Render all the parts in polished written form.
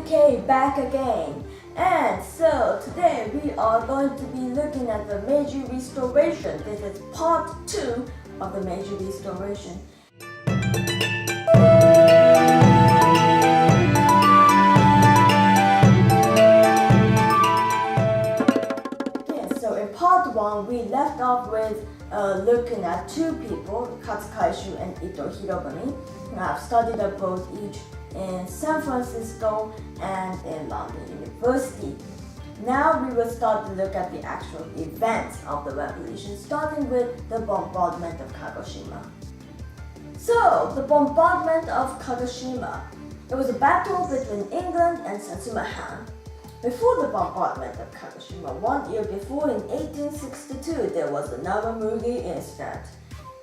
K back again. And so today we are going to be looking at the Meiji Restoration. This is part 2 of the Meiji Restoration. Okay, so in part 1 we left off with looking at two people, Katsukaishu and Ito Hirobumi, who have studied abroad each in San Francisco and in London University. Now we will start to look at the actual events of the revolution, starting with the bombardment of Kagoshima. So, the bombardment of Kagoshima. It was a battle between England and Satsuma Han. Before the bombardment of Kagoshima, 1 year before in 1862, there was another movie incident.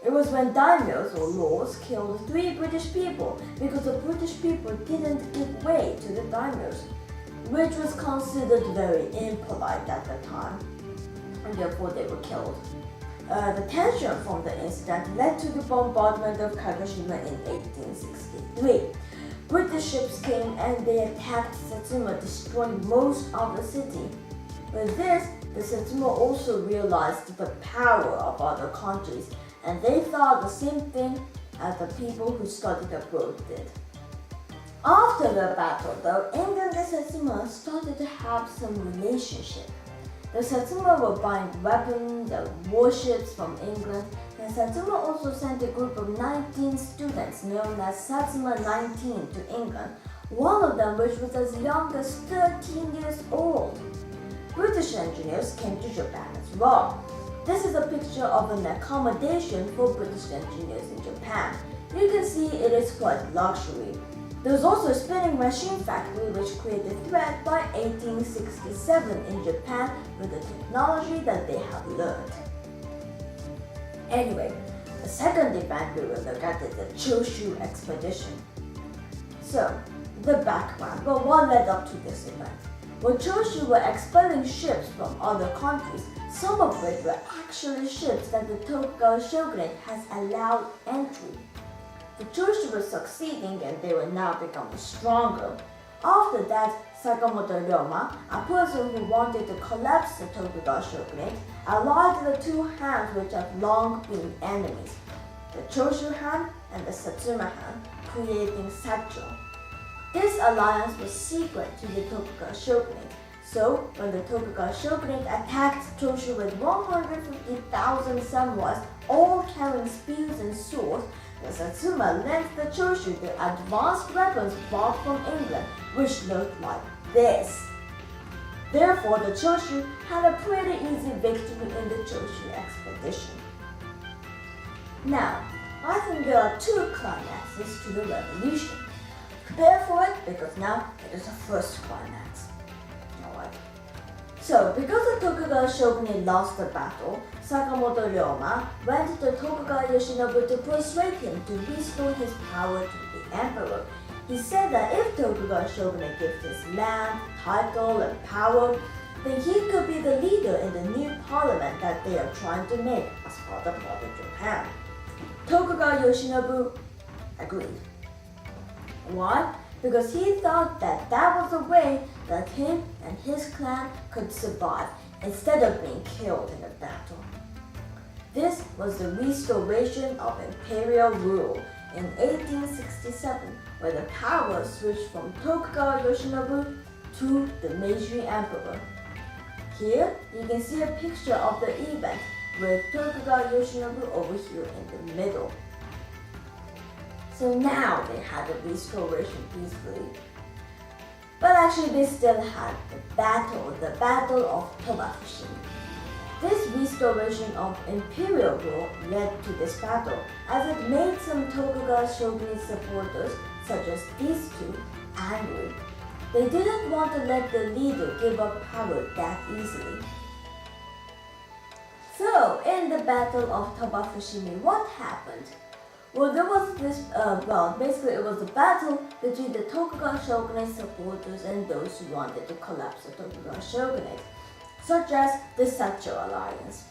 It was when daimyos or lords killed 3 British people because the British people didn't give way to the daimyos, which was considered very impolite at the time, and therefore they were killed. The tension from the incident led to the bombardment of Kagoshima in 1863. British ships came and they attacked Satsuma, destroying most of the city. With this, the Satsuma also realized the power of other countries, and they thought the same thing as the people who studied abroad did. After the battle, though, England and Satsuma started to have some relationship. The Satsuma were buying weapons and warships from England, and Satsuma also sent a group of 19 students known as Satsuma 19 to England, one of them which was as young as 13 years old. British engineers came to Japan as well. This is a picture of an accommodation for British engineers in Japan. You can see it is quite luxury. There was also a spinning machine factory which created thread by 1867 in Japan with the technology that they had learned. Anyway, the second event we will look at is the Choshu expedition. So, the background, well, what led up to this event? Well, Choshu were expelling ships from other countries, some of which were actually ships that the Tokugawa shogunate has allowed entry. The Choshu were succeeding and they were now becoming stronger. After that, Sakamoto Ryoma, a person who wanted to collapse the Tokugawa shogunate, allied the two hands which have long been enemies, the Choshu Han and the Satsuma Han, creating Sacho. This alliance was secret to the Tokugawa shogunate, so when the Tokugawa shogunate attacked Choshu with 150,000 samurais, all carrying spears and swords, the Satsuma lent the Choshu the advanced weapons brought from England, which looked like this. Therefore, the Choshu had a pretty easy victory in the Choshu expedition. Now, I think there are 2 climaxes to the revolution. Prepare for it because now it is the first climax. Alright. So, because the Tokugawa shogunate lost the battle, Sakamoto Ryoma went to Tokugawa Yoshinobu to persuade him to restore his power to the emperor. He said that if Tokugawa shogunate gives his land, title, and power, then he could be the leader in the new parliament that they are trying to make as part of modern Japan. Tokugawa Yoshinobu agreed. Why? Because he thought that that was the way that him and his clan could survive instead of being killed in a battle. This was the restoration of imperial rule in 1867, where the power switched from Tokugawa Yoshinobu to the Meiji Emperor. Here, you can see a picture of the event with Tokugawa Yoshinobu over here in the middle. So now they had the restoration peacefully. But actually they still had the Battle of Tobafushimi. This restoration of imperial rule led to this battle, as it made some Tokugawa shogunate supporters, such as these 2, angry. They didn't want to let the leader give up power that easily. So, in the Battle of Tobafushimi, what happened? Well, there was this, basically it was a battle between the Tokugawa shogunate supporters and those who wanted to collapse the Tokugawa shogunate, such as the Sacho alliance.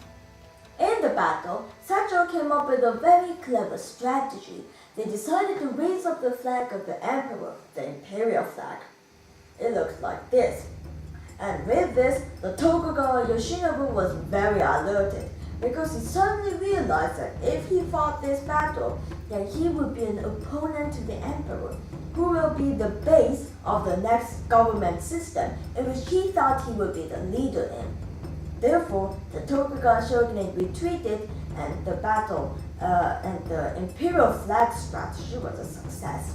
In the battle, Sacho came up with a very clever strategy. They decided to raise up the flag of the emperor, the imperial flag. it looked like this. And with this, the Tokugawa Yoshinobu was very alerted because he suddenly realized that if he fought this battle, then he would be an opponent to the emperor, who will be the base of the next government system in which he thought he would be the leader in. Therefore, the Tokugawa shogunate retreated, and the battle and the imperial flag strategy was a success.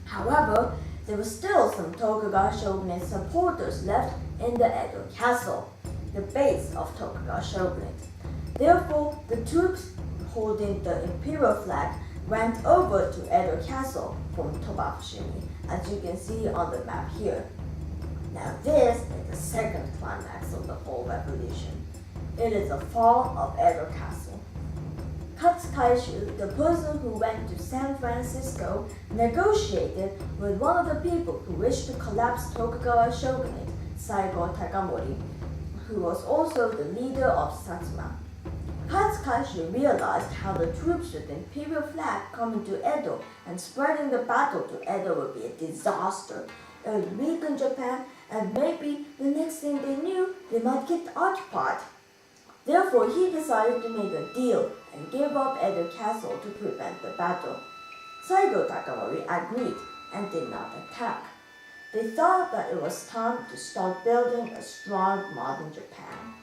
However, there were still some Tokugawa shogunate supporters left in the Edo castle, the base of Tokugawa shogunate. Therefore, the troops holding the imperial flag went over to Edo castle from Tobafushimi, as you can see on the map here. Now this is the second climax of the whole revolution. It is the fall of Edo castle. Katsukaishu, the person who went to San Francisco, negotiated with one of the people who wished to collapse Tokugawa shogunate, Saigo Takamori, who was also the leader of Satsuma. Katsukaishu realized how the troops with the imperial flag coming to Edo and spreading the battle to Edo would be a disaster. It would weaken Japan, and maybe the next thing they knew, they might get occupied. Therefore, he decided to make a deal and give up Edo castle to prevent the battle. Saigo Takamori agreed and did not attack. They thought that it was time to start building a strong modern Japan.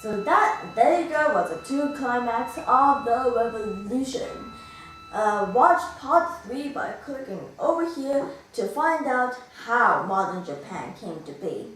So there you go, was the two climax of the revolution. Watch part 3 by clicking over here to find out how modern Japan came to be.